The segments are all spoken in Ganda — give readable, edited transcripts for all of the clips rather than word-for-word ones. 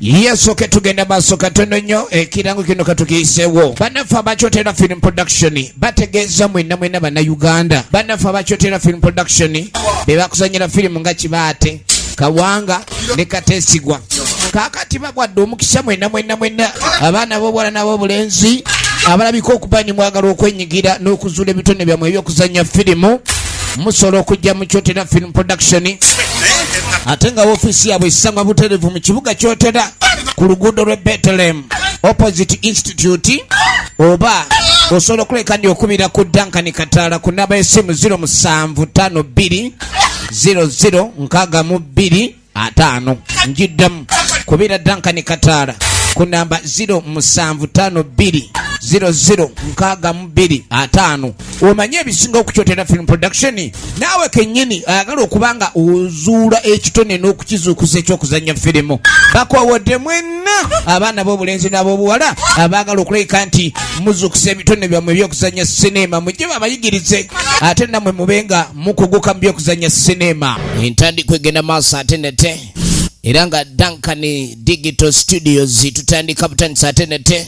Yesooke tugenda maaso katono nnyo ekirango kino katukiyiseewo. Bannaffe abakyotera film production bategeeza mwenna bannayuganda. Bannaffe abakyotera film production be bakuzanyira firimu nga Kibaate, Kawanga ne Kateesigwa. Kaakati bagwadde omukisa mwenna abaana b'obuwala n'ab'obulenzi abalabika okuba ni mwagala okwenyigira n'okuzuula ebitone byammwe ebyokuzanya firimu. Musobola okujja mu Kyotera film production ate nga ofiisi yaabwe esangwa butereevu mu kibuga Kyotera ku luguudo lw'e Bethlehem opposite institute, oba osobola okuleka ndi okubira ku Duncan Kataala ku namba y'essimu 0752 0062 njiddamu kubira Duncan Kataala ku namba 0752 0062 omanye ebisinga okukyotera film production. Naawe kennyini ayagala okubanga ozuula ekitone n'okukizuukuza ekyokuzanya firimu. Bakwawodde mwenna abaana b'obulenzi n'ab'obuwala abaagala okuleka nti muzuukusa ebitone byammwe ebyokuzanya sinema, mujje babayigirize ate nammwe mubenga mukuguka mu byokuzanya sinema. Entandikwa egenda maaso ate nete era nga Duncan Digital Studios tutandika butandisa ate nete.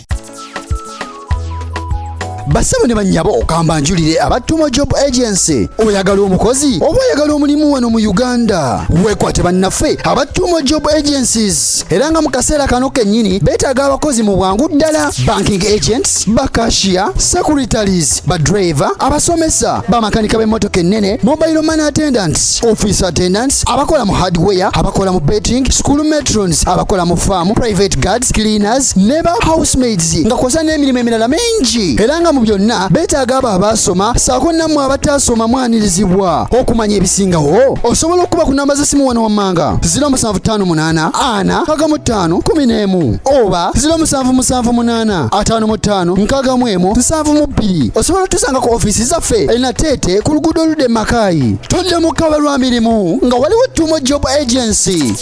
Basabo ne bannyabo okamba njulire abatuma job agency. Oyagala omukozi oba oyagala omulimu wano mu Uganda, weekwate bannaffe abatuma job agencies. Era nga mu kaseera kano kennyini beetaaga abakozi mu bwangu ddala: banking agents, bakashiya, secretaries, badriver, abasomesa, bamakanika b'emmotoka ennene, mobile money attendants, office attendants, abakola mu hardware, abakola mu betting, school matrons, abakola mu farm, private guards, cleaners, ne ba housemaids, nga kw'ossa n'emirimu emirala mingi. Era nga mu byonna beetaaga abo abasoma saako nammwe abataasoma mwanirizibwa. Okumanya ebisingawo osobola okuba ku namba z'essimu wano wammanga 0758 4 55 oba 0778 55 72. Osobola otusanga ku ofiisi zaffe erina Teete ku luguudo oludde Makayi. Todde mu kkaba lwa mirimu nga waliwo Tumo Job Agency.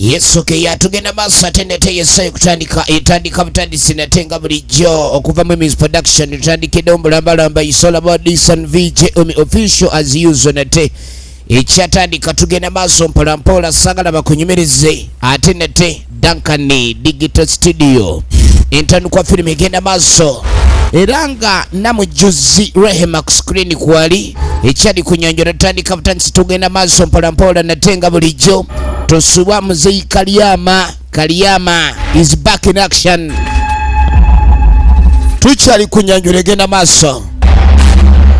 Yesooke yatugenda maaso ate nete yesayo kutandika etandika butandisi nate nga bulijjo okuva mu Miss Production tutandikidde omulambalamba isola about and VJ official as usual nate ekyatandika tugenda maaso mpolampola sagala bakunyumirize ate nate Duncan Digital Studio entandikwa firimu egenda maaso era nga namujuzi Rehema ku screen kwali ekyali kunyanjula tutandika butandisi tugenda maaso mpolampola nate nga bulijjo tosubwa Muzeyi Kaliyama is back in action. Tukyali kunyanjula egenda maaso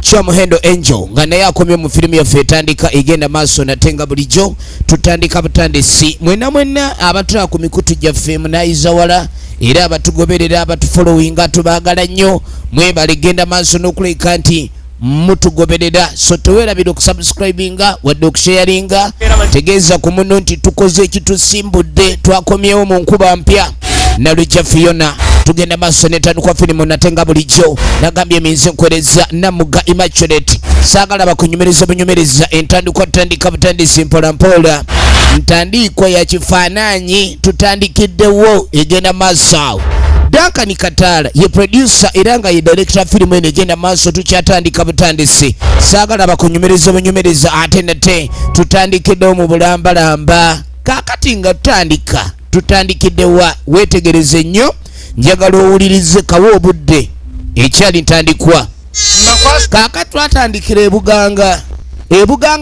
Kyamuhendo Angel nga naye akomye mu firimu yaffe etandika egenda maaso nate nga bulijjo tutandika butandisi mwenna abatula ku mikutu gyaffe munayiza wala era abatugoberera abatufollowinga tubaagala nnyo mwebale egenda maaso n'okuleka nti mutugoberera. So teweerabira okusubscribinga wadde okusharinga. Tegeeza ku muno nti tukoze ekitusimbudde twakomyewo mu nkuba mpya. Nalujja Fiona tugenda maaso n'entandikwa firimu nate nga bulijjo nagambye eminze nkwereza Namuga Immaculate saagala bakunyumiriza bunyumiriza entandikwa tutandika butandisi mpolampola ntandikwa ya kifaananyi tutandikiddewo egenda maaso. Duncan Kataala ye producer era nga ye director firimu eno egenda maaso tukyatandika butandisi saagala bakunyumiriza bunyumiriza ate nate tutandikiddewo mu bulambalamba. Kaakati nga tutandikiddewa weetegereze nnyo njagala owulirize kawa obudde ekyali ntandikwa. Kaakati twatandikira ebuganga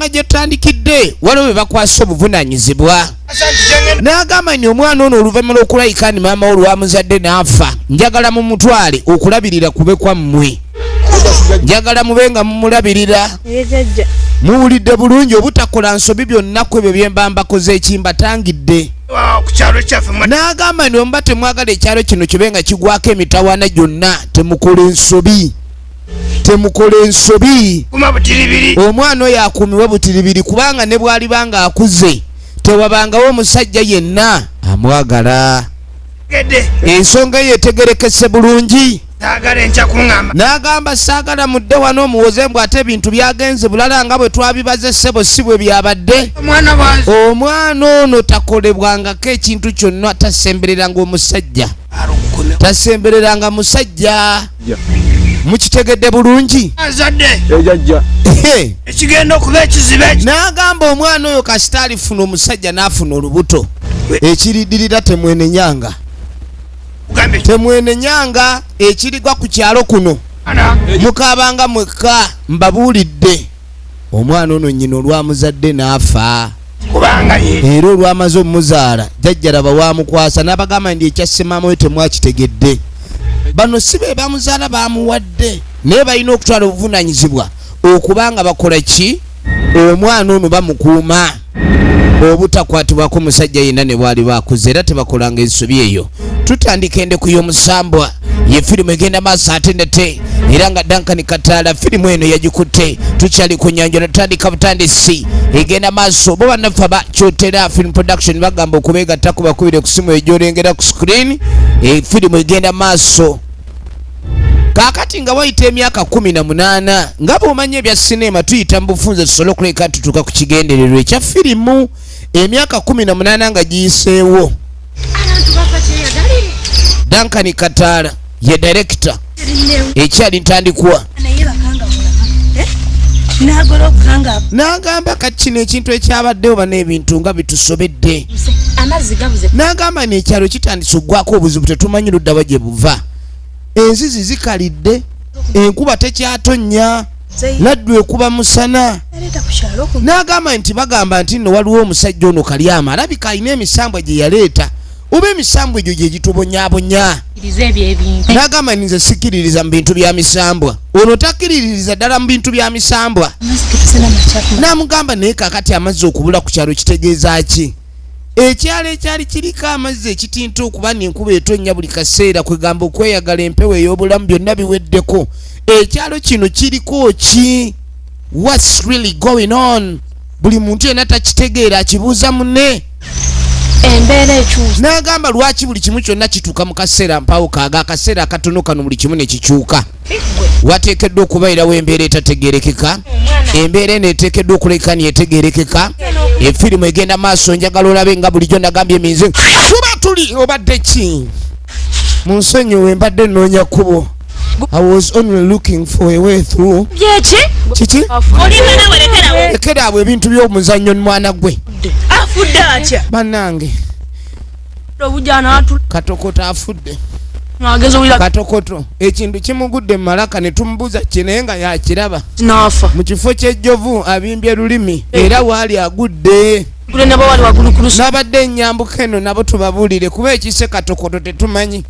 gye tutandikidde waliwo be bakwasa obuvunaanyizibwa. N'agamba ni omwana ono oluvannyuma lw'okulayika ni maama olwamuzadde n'afa njagala mumutwale okulabirira kube kwammwe. Njagala mubenga mumulabirira muwulidde bulungi obutakola nsobi byonna ku ebyo byemba mbakoze ekimbatangidde. N'agamba ni omba temwagala ekyalo kino kibenga kigwako emitawaana gyonna temukola ensobi. Omwana oyo akuumiwe butiribiri kubanga ne bwali banga akuze tewabangawo omusajja yenna amwagala. Ensonga ye etegerekese bulungi. N'agamba saagala mudde wano omuwoze mbw ate ebintu byagenze bulala nga bwe twabibaze ssebo si bwe byabadde. Omwana ono takolebwangako ekintu kyonna tasembereranga omusajja. Tasembereranga musajja. mukitegedde bulungi azadde ejajja ekigenda okuba ekizibe n'agamba omwana oyo kasita alifuna omusajja n'afuna olubuto ekiriddirira temwenenyanga temwenenyanga ekirigwa ku kyalo kuno mukaabanga mwekka mbabuulidde omwana ono nnyina olwamuzadde n'afa kubanga era olwamaze omumuzaala jjajja laba wamukwasa n'abagamba ndi ekyasemaama we temwakitegedde bano si be bamuzaala bamuwadde naye balina okutwala obuvunaanyizibwa okubanga bakola ki omwana ono bamukuuma obutakwatibwako musajja yenna ne bwali bakuze era tebakolanga ensobi eyo. Tutandika endeku y'omusambwa ye firimu egenda maaso ate ndete era nga Duncan Kataala firimu eno yagikutte tukyali ku nnyanja natandika butandisi egenda maaso bo bannaffe bakyotera film production bagamba okubeegattako bakubire ku simu egyolengera ku screen firimu egenda maaso kakati nga wayita emyaka 18 nga bw'omanya ebya sinema tuyita mu bufunze tusobole okuleka tutuuka ku kigendererwa ekya firimu emyaka 18 nga giyiseewo. Duncan Kataala ye director ekyali ntandikwa n'agamba kati kino ekintu ekyabaddewo bano ebintu nga bitusobedde n'agamba n'ekyalo kitandise oggwako obuzibu tetumanyi ludda wa gye buva enzizi zikalidde enkuba tekyatonnya laddu ekuba musana n'agamba nti bagamba nti nno waliwo omusajja ono Kalyama alabika alina emisambwa gye yaleeta oba emisambwa egyo gye gitubonyaabonya n'agamba nze sikiririza mu bintu bya misambwa ono takiririza ddala mu bintu bya misambwa n'amugamba naye kakati amazzi okubula ku kyalo kitegeeza ki ekyalo ekyali kiriko amazzi ekitinta okuba n'enkuba etonnya buli kaseera kwegamba okweyagala empewo ey'obulamu byonna biweddeko ekyalo kino kiriko ki what's really going on buli muntu yenna takitegeera akibuuza munne embeera ekyusa n'agamba lwaki buli kimu kyonna kituuka mu kaseera mpawo kaaga akaseera akatono kano buli kimu ne kikyuka wateekeddwa okubairawo embeera etategeerekeka embeera eno eteekeddwa okuleka neetegeerekeka efirimu egenda maaso njagala olabe nga bulijjo nagambye eminze tuba tuli obadde ki mu nsonyiwe mbadde nnoonya kkubo I was only looking for a way through. Kiki? Lekerawo ebintu by'omuzannyo mwana gwe. Afudde atya? Bannange. Katokoto afudde. Katokoto ekintu kimugudde mu malaka ne tumubuuza kinaye nga yakiraba. N'afa. Mu kifo ky'ejjovu abimbye lulimi era waali agudde. N'abadde ennyambuka eno nabo tubabuulire kuba ekise katokoto tetumanyi.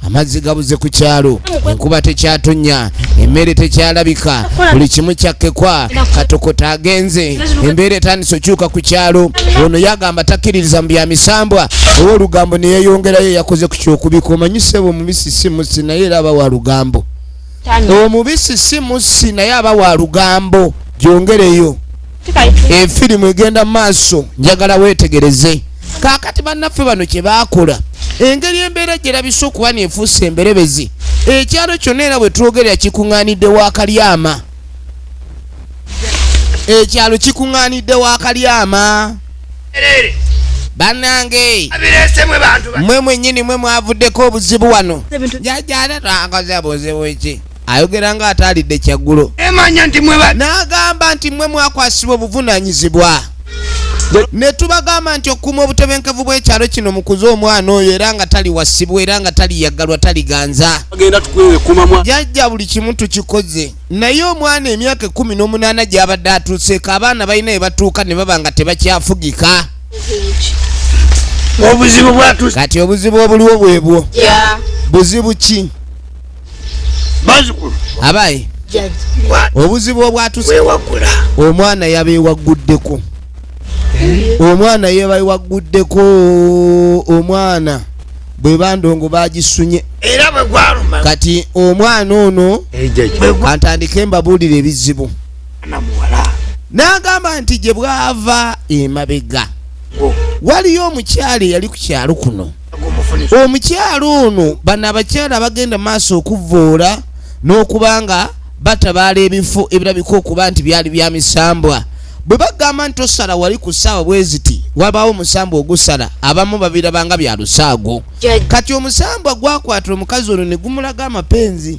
Amazzi gabuze ku kyalo enkuba tekyatonnya emmere tekyalabika buli kimu kyakkekwa katokoto agenze embeera etandise okyuka ku kyalo ono yagamba takkiririza mu bya misambwa owa olugambo ne yeeyongerayo yakoze ku kyokubika omanyise bwe omubisi si musi naye era aba wa lugambo omubisi si musi naye aba wa lugambo gyongereyo efirimu egenda maaso njagala weetegereze kakati bannaffe bano kye baakola engeri embeera gyerabise okuba neefuuse emberebezi ekyalo kyonna era bwe twogerera kikuŋŋaanidde wa Kalyama ekyalo kikuŋŋaanidde wa Kalyama bannange mwe mwennyini mwe mwavuddeko obuzibu wano jajjaate twakoze buzibu ki ayogera nga ataalidde kyaggulo n'agamba nti mwe mwakwasibwa obuvunaanyizibwa ne tubagamba nti okuuma obutebenkevu bw'ekyalo kino mukuze omwana oyo era nga tali wasibwa era nga tali yaggalwa tali ganza jajja buli kimu tukikoze naye omwana emyaka 18 gy'abadde atuuseeko abaana balina we batuuka ne baba nga tebakyafugika kati obuzibu obuliwo bwebwo buzibu ki abaye obuzibu obwatuse omwana yabeewaguddeko omwana yebawaguddeko omwana bwe bandongo bagisunye era bwe gwaluma kati omwana ono atandike mbabuulira ebizibu n'agamba nti gye bwava emabega waliyo omukyala eyali ku kyalo kuno omukyala ono bano abakyala bagenda maaso okuvoola n'okubanga batabaala ebifo ebirabika okuba nti byali bya misambwa bwe bagamba nti osala wali ku ssaawa bwe ziti wabaawo omusambwa ogusala abamu babirabanga bya lusaago kati omusambwa gwakwatira omukazi ono ne gumulaga amapenzi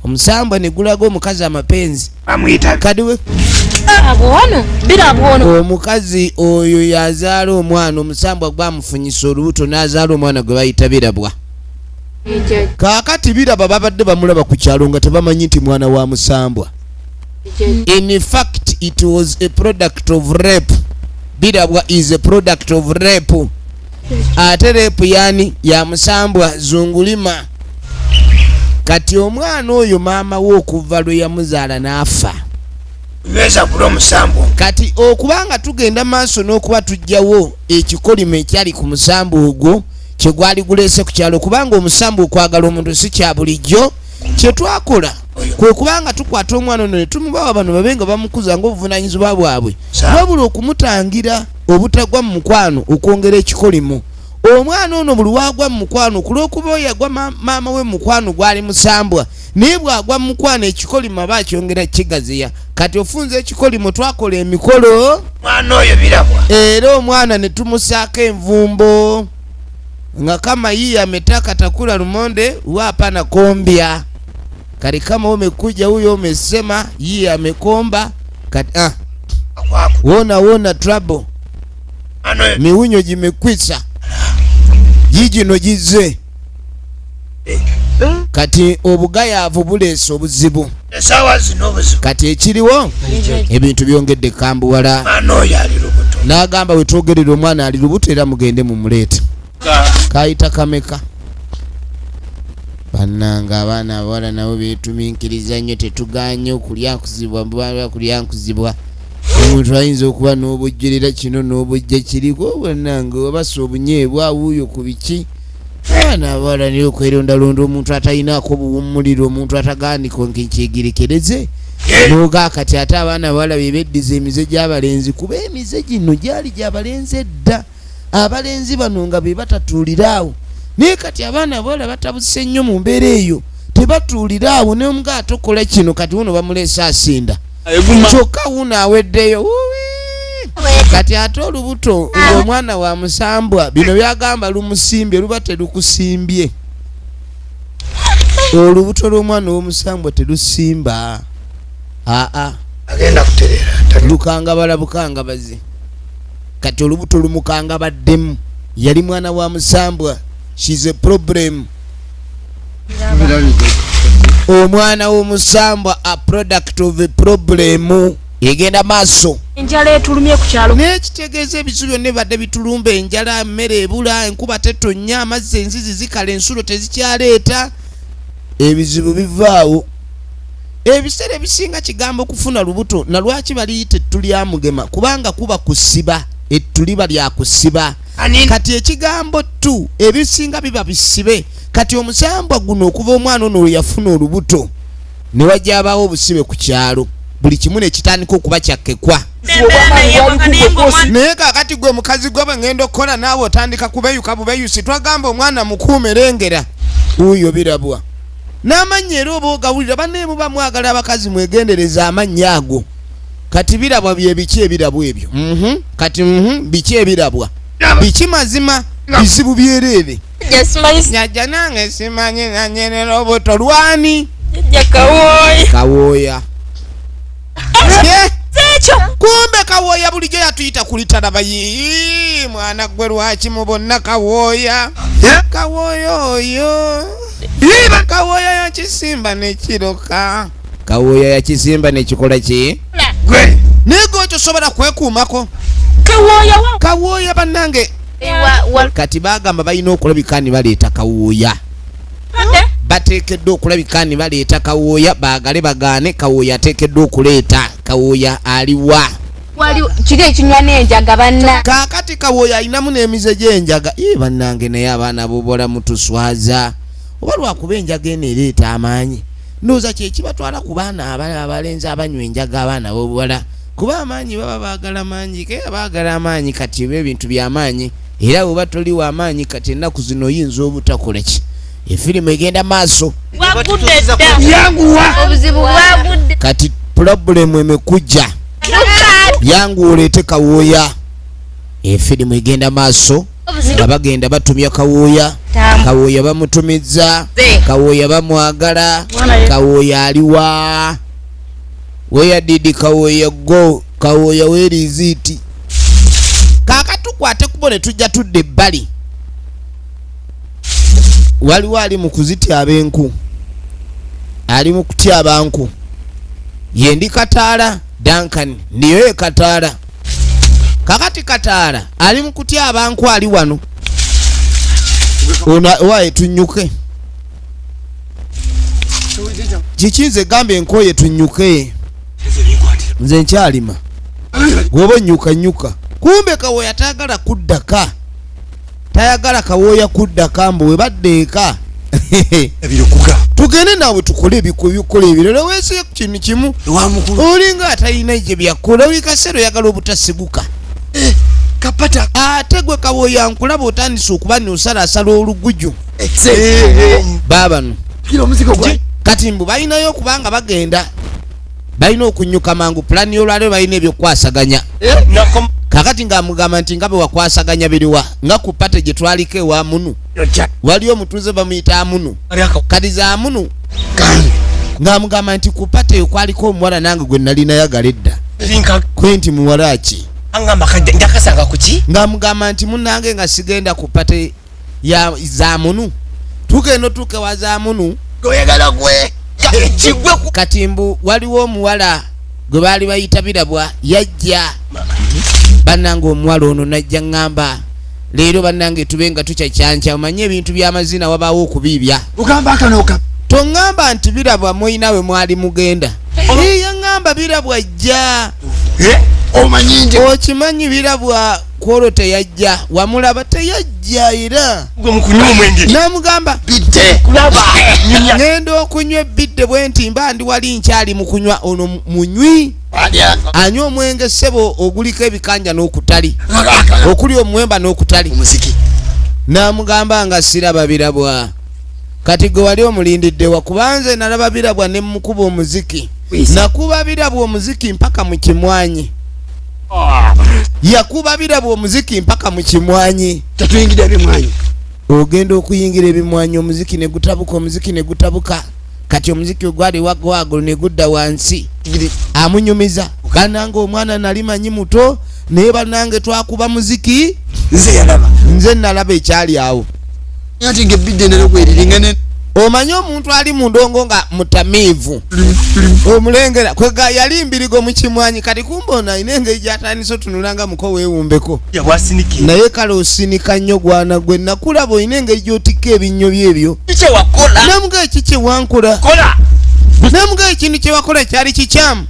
omusambwa ne gulaga omukazi amapenzi bamuyita kadiwe Abwono birabwono. omukazi oyo yazaala omwana omusambwa gwamufunyisa olubuto n'azaala omwana gwe bayita birabwa kaakati biraba babadde bamulaba ku kyalo nga tebamanyi nti mwana wa musambwa. In fact it was a product of rape. Birabwa is a product of rape. Ate rape yani ya musambwa zungulima. Kati omwana oyo maama we okuva lwe yamuzaala n'afa. beza kulo musambwa Kati okubanga tugenda maaso n'okuba tujjawo ekikolimo ekyali ku musambwa ogwo kye gwali guleese ku kyalo kubanga omusambwa okwagala omuntu si kya bulijjo. Kye twakola kwe kubanga tukwata omwana ono ne tumubawa bano babenga bamukuza ng'obuvunaanyizibwa bwabwe wabula okumutangira obutagwa mu mukwano okwongera ekikolimo. Omwana ono buli wagwa mu mukwano kulw'okuba oyo yagwa maama we mukwano gwali musambwa naye bwagwa mu mukwano ekikolimo aba akyongera kigaziya. Kati ofunza ekikolimo twakola emikolo mwana oyo birabwa era omwana ne tumusaako envumbo nga kama yeye ametaka takula lumonde wapa na kombia. Kati kama umekuja huyo umesema yeye amekomba kati wona trouble miunyo jimekwisa jiji no jize kati obugayaavu buleese obuzibu esawa zino obuzibu kati ekiriwo ebintu byongedde kambuwala mwana oyo ali lubuto n'agamba we twogerera omwana ali lubuto era mugende mu muleete kayita kameka. Bannanga abaana abawala nabo beetuminkiriza nnyo tetuganye okulyankuzibwa omuntu ayinza okuba n'obujjerera kino n'obujja kiriko bannanga wabasa obunyeebwa awuuyo ku biki abaana abawala naye okwerondalonda omuntu atayinaako buwummuliro omuntu atagandika nkekyegerekereze noga kati ate abaana abawala bebeddiza emize gy'abalenzi kuba emize gino gyali gy'abalenzi edda abalenzi bano nga be batatuuliraawo naye kati abaana abawala batabuse nnyo mu mbeera eyo tebatuuliraawo naye omuga atokola kino kati wuno bamuleese asinda kyokka wuno aweddeyo kati ate olubuto ng'omwana wa musambwa bino byagamba lumusimbye luba terukusimbye olubuto lw'omwana w'omusambwa terusimba agenda kuterera lukangabala bukangabazi kati olubuto lumukangabaddemu yali mwana wa musambwa. She's a problem. Omwana w'omusambwa a product of a problem. Yegenda maaso Enjala etulumye ku kyalo n'ekitegeeza ebisu byonna badde bitulumba enjala mmere ebula enkuba tetonnya amazzi enzizi zikala ensulo tezikyaleeta ebizibu bivaawo. Ebiseera ebisinga kigambo kufuna lubuto na lwaki baliyite tulyamugema kubanga kuba kusiba ettuliba lya kusiba. Kati ekigambo tu ebisinga biba bisibe. Kati omusambwa guno okuva omwana ono lwe yafuna olubuto ne wajjabaawo obusibe ku kyalo buli kimu ne kitandika okuba kyakkekwa. Naye kaakati gwe mukazi gwe ngenda okukola naawe otandika kubeyuka bubeyusi twagamba omwana mukuume lengera uyo birabwa n'amannya era oba ogawulira banne muba mwagala abakazi mwegendereza amannya ago. Kati birabwa bye biki ebirabwa ebyo kati biki ebirabwa biki mazima bizibu byereere nyajja nange simanyi nanyerera obuto lwani kawooya kumbe kawooya bulijjo yatuyita kulitalaba yi mwana gwe lwaki mubonna kawooya kawooya oyo kawooya yakisimba nekiroka kawooya yakisimba nekikola ki naye gwe tosobola kwekuumako kawooya bannange. Kati bagamba balina okulabika ni baleeta kawooya bateekeddwa okulabika ni baleeta kawooya baagale bagaane kawooya ateekeddwa okuleeta kawooya aliwa kiri ekinywa n'enjaga banna kaakati kawooya alinamu n'emize gy'enjaga bannange naye abaana b'obuwala mutuswaza oba lwakuba enjaga eno ereeta amaanyi ndowooza kyekibatwala ku baana abalenzi abanywa enjaga abaana b'obuwala kuba amaanyi baba baagala maanyi kera baagala amaanyi kati ebintu by'amaanyi era bwe batoli wa amaanyi kati ennaku zino oyinza obutakola ki efirimu egenda maaso obuzibu bwagudde kati pulobulemu emekujja yangu oleete kawooya efirimu egenda maaso nga bagenda batumya Kawooya. Kawooya bamutumizza, Kawooya bamwagala, Kawooya aliwa. Where did Kawooya go? Kawooya where is it? Kakatukwate kubone tujja tudde ebbali. Waliwo ali mu kuzitya abenku, ali mu kutya abantu. Ye ndi Kataala Duncan, ndiyo Kataala. Kakati Kataala ali mu kutya abantu ali wano. Wae tunyuke. Kikinze gambe enkoye tunyuke. Nze nkyalima. Gwoba nyuka. Kumbe Kawooya tayagala kuddaka. Tayagala Kawooya kuddaka mbu we baddeeka. Tugende nawe tukole ebikola ebirala weese kintu kimu. Olinga atalina gye byakola buli kaseera oyagala obutasiguka. Kapata ate gwe Kawooya nkulaba otandise okuba n'osalasala oluguju. Baabano kati mbu balinayo okubanga bagenda, balina okunyuka mangu pulani y'olwaleero balina ebyokwasaganya. Kakati ng'amugamba nti nga bwe wakwasaganya biriwa nga ku pate gye twaliko ewa Munu waliyo omutuuze bamuyita Amunu, kati za Amunu ng'amugamba nti ku pate eyo kwaliko omuwala nange gwe nali nayagala edda kwenti muwala ki ng'amugamba nti munnange nga sigenda ku pate ya za Munu tugenda tuke wa za Munu kati mbu waliwo omuwala gwe baali bayita Birabwa yajja bannange omuwala ono najja ngamba leero bannange tubenga tukyakyanca omanye ebintu by'amazina wabaawo okubiibya ugamba akanoka tongamba nti Birabwa mwina we mwali mugenda yaŋŋamba Birabwa ajja omanyinje okimanyi Birabwa kwolwo teyajja wamulaba teyajja era namugamba bidde ngenda okunywa ebbidde bwe nti mba ndi wali nkyali mu kunywa ono munywi anywa omwenge ssebo oguliko ebikanja n'okutali okuli omuwemba n'okutali namugamba nga siraba Birabwa kati gwe wali omulindidde wakubanze nalaba Birabwa ne mukuba omuziki nakuba Birabwa omuziki mpaka mu kimwanyi yakuba Birabwa omuziki mpaka mu kimwanyi tatuyingira ebimwanyi ogenda okuyingira ebimwanyi omuziki ne gutabuka kati omuziki ogwali wagwago ne gudda wansi amunyumiza banange omwana nali manyi muto naye banange twakuba muziki nze nalaba ekyali awo ati ngebidde nerogweriringane omanyi omuntu ali mu ndongo nga mutamiivu omulengera kwega yali mbirigo mu kimwanyi kati kumbona inenge gyatandise otunulanga muko weewumbeko naye kale osinika nnyo gwana gwe nakulaba inenge gyotikka ebinnyo byebyo namuga ekiki wankola namuga ekintu kye wakola kyali kikyamu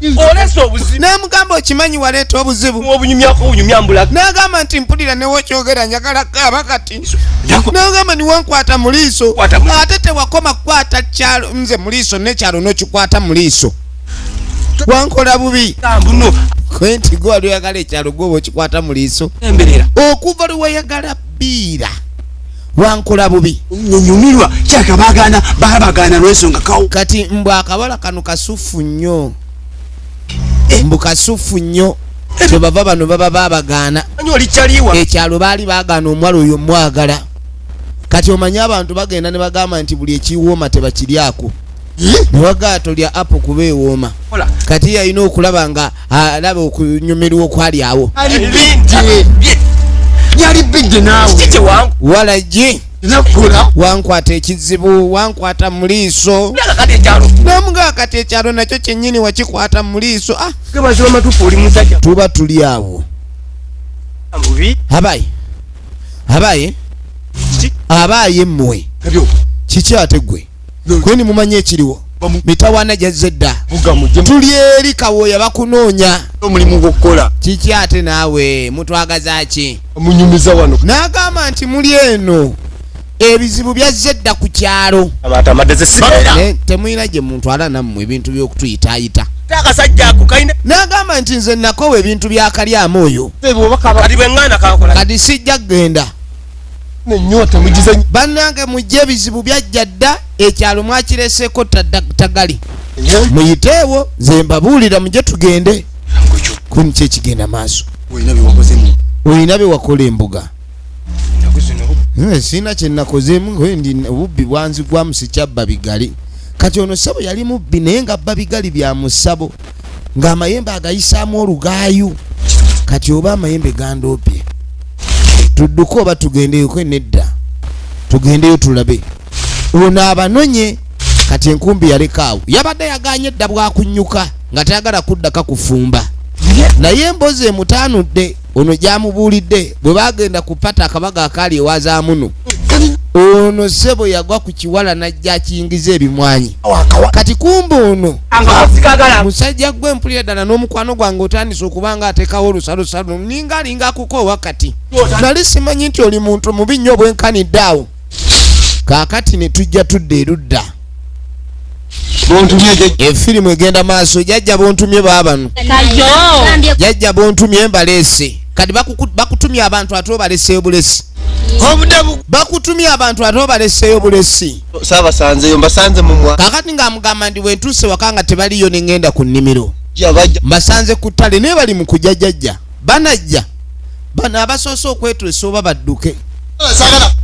namugamba okimanyi waleeta obuzibu nagamba nti mpulira newokyogera njagala kaaba kati nagamba niwankwata mu liiso ate tewakoma kukwata kyalo nze mu liiso nekyalo nokikwata mu liiso wankola bubi kwenti gwe wali oyagala ekyalo gwoba okikwata mu liiso okuva lwewayagala bbiira wankola bubi nyumirwa kyaka bagana lwensonga kawo kati mbu akabala kano kasufu nnyo mbu kasufu nnyo kyebava bano baba babagaana ekyalo baali bagaana omuwala oyo mwagala kati omanyi abantu bagenda ne bagamba nti buli ekiwooma tebakiryako newagaato lya apo kuba ewooma kati yalina okulaba nga alaba okunyumirwa okwali awo yali bidde naawe walagi wankwata ekizibu wankwata mu liiso namugaa kati ekyalo nakyo kyennyini wakikwata mu liiso tuba tuli awo abaye mmwe kiki ate gwe kweni mumanyi ekiriwo mitawaana gyazedda tuli eri Kawooya bakunoonya omulimu gw'okukola kiki ate naawe mutwagaza ki munyumiza wano n'agamba nti muli eno ebizibu byazedda ku kyalo temuyina gye muntwala nammwe ebintu by'okutuyitaayita n'agamba nti nze nakowa ebintu byakalyamu oyo kati sijja kgenda bannange mujje ebizibu byajja dda ekyalo mwakireseeko tagali muyiteewo nze mbabuulira mujje tugende kuni kyekigenda maaso olina bye wakola embuga sina kye nakozeemu ndi obubbi bwanzigwa musikyabba bigali kati ono ssabo yali mubbi naye nga bba bigali bya musabo ng'amayembe agayisaamu olugaayu kati oba amayembe gandoopye tudduke oba tugendeyoko nedda tugendeyo tulabe ono abanonye kati enkumbi yalekaawo yabadde yaganye edda bwakunyuka nga tayagala kuddaka kufumba naye emboozi emutaanudde ono gyamubuulidde bwe bagenda kupata akabaga akaali ewazaamuno ono ssebo yagwa ku kiwala najja akiyingiza ebimwanyi kati kumba ono musajja gwe mpulira ddala n'omukwano gwange otandise okubanga ateekawo olusalosalo ninga alinga akukoowa kati nali simanyi nti oli muntu mubi nnyo obwenkanidde awo kaakati ne tujja tudde erudda efirimu egenda maaso jajja bontumye baabano jajja bontumye mbaleese kati bakutumye abantu ate obaleseeyo bulesi bakutumye abantu ate obaleseeyo bulesi saabasanzeyo mbasanze mumwa kakati ng'amugamba ndi bwentuuse waka nga tebaliyo ne ngenda ku nnimiro mbasanze ku ttale naye bali mu kujja jajja banajja bano abasoose okwetuusa oba badduke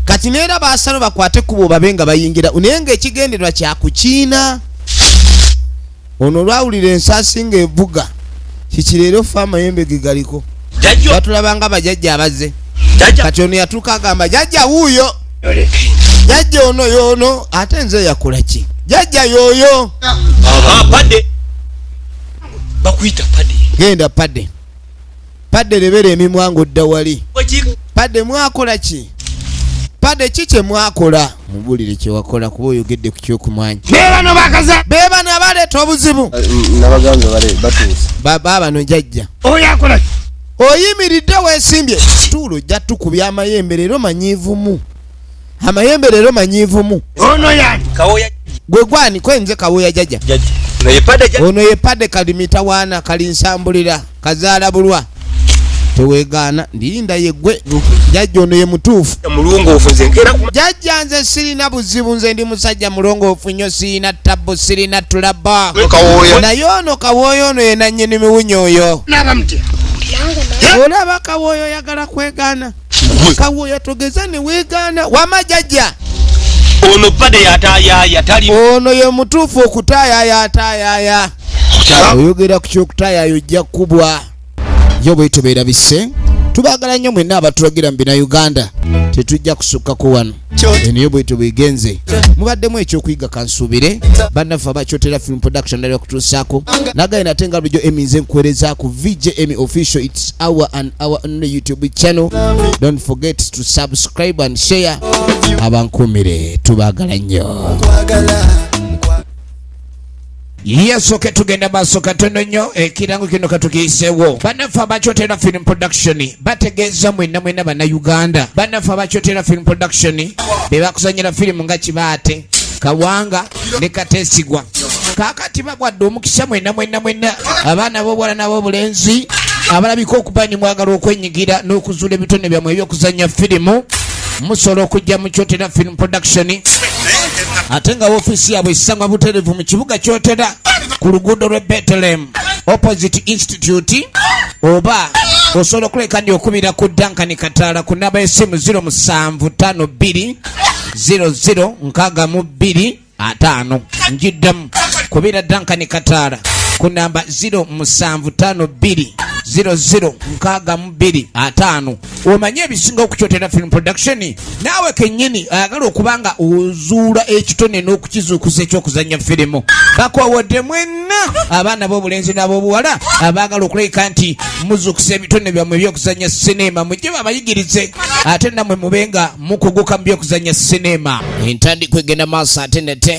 kati neera baasalo bakwate kubo babe nga bayingira naye ng'ekigendererwa kyakukiina ono lwawulira ensaasi ng'evuga kikireero fe amayembe ge galiko batulabanga bajajja abaze kati ono yatuuka agamba jajja wuuyo jajja ono yoono ate nze yakola ki jajja yooyo padde bakuyita padde genda padde lebera emimwa ng'odda wali padde mwakola ki padde ki kye mwakola mubulire kye wakola kuba oyogedde ku kyokumwanyi beebano abaleeta obuzibu nabagambe batuuse baabano jajja oyakola oyimiridde weesimbye tuulo ojja tukubya amayembe leero manyiivumu amayembe leero manyiivumu ono yani kawoya gwe gwani kwenze kawoya jajja ono ye padde kalimitawaana kalinsambulira kazaala bulwa teweegaana ndirinda ye gwe jajja ono ye mutuufu mulongoofu nze nkera jajja nze sirina buzibu nze ndi musajja mulongoofu nnyo sirina ttabbo sirina tulaba naye ono kawooyo ono ye nannyini miwunya oyo nabamutya olaba kawooyo yagala kwegaana kawooyo togeza ne weegaana wama jajja ono padde yataayaya tali ono ye mutuufu okutaayaya ataayaya oyogera ku kyokutaayayo ojja kubwa yo bwe tubeerabise tubaagala nnyo mwenna abatulagira mu bina Uganda tetujja kusukkako wano eniyo bwe tubigenze mubaddemu ekyokuyiga kansuubire bannaffe abakyotera film production nali okutuusaako nagaye nate nga bulijjo eminze nkuweerezaako VJM official it's our and our only YouTube channel don't forget to subscribe and share abankumire tubaagala nnyo yesoke tugenda maaso katono nnyo ekirango kino katukiyiseewo bannaffe abakyotera film production bategeeza mwenna bannayuganda bannaffe abakyotera film production be bakuzanyira firimu nga Kibaate Kawanga ne Kateesigwa kaakati bagwadde omukisa mwenna abaana b'obuwala n'ab'obulenzi abalabika okuba ni mwagala okwenyigira n'okuzuula ebitone byammwe ebyokuzanya firimu musobola okujja mu Kyotera film production ate nga woofiisi yaabwe esangwa butereevu mu kibuga Kyotera ku luguudo lw'e Bethlehem opposite institute oba osobola okuleka ndi okubira ku Duncan Kataala ku namba y'essimu 0752 0062 njiddamu kubira Duncan Kataala ku namba 0752 0062 omanye ebisinga okukyotera film production naawe kennyini ayagala okubanga ozuula ekitone n'okukizuukuza ekyokuzanya firimu bakwawadde mwenna abaana b'obulenzi n'ab'obuwala abaagala okuleka nti muzuukusa ebitone byammwe ebyokuzanya sinema mujje babayigirize ate nammwe mubenga mukuguka mu byokuzanya sinema entandikwa egenda maaso ate nete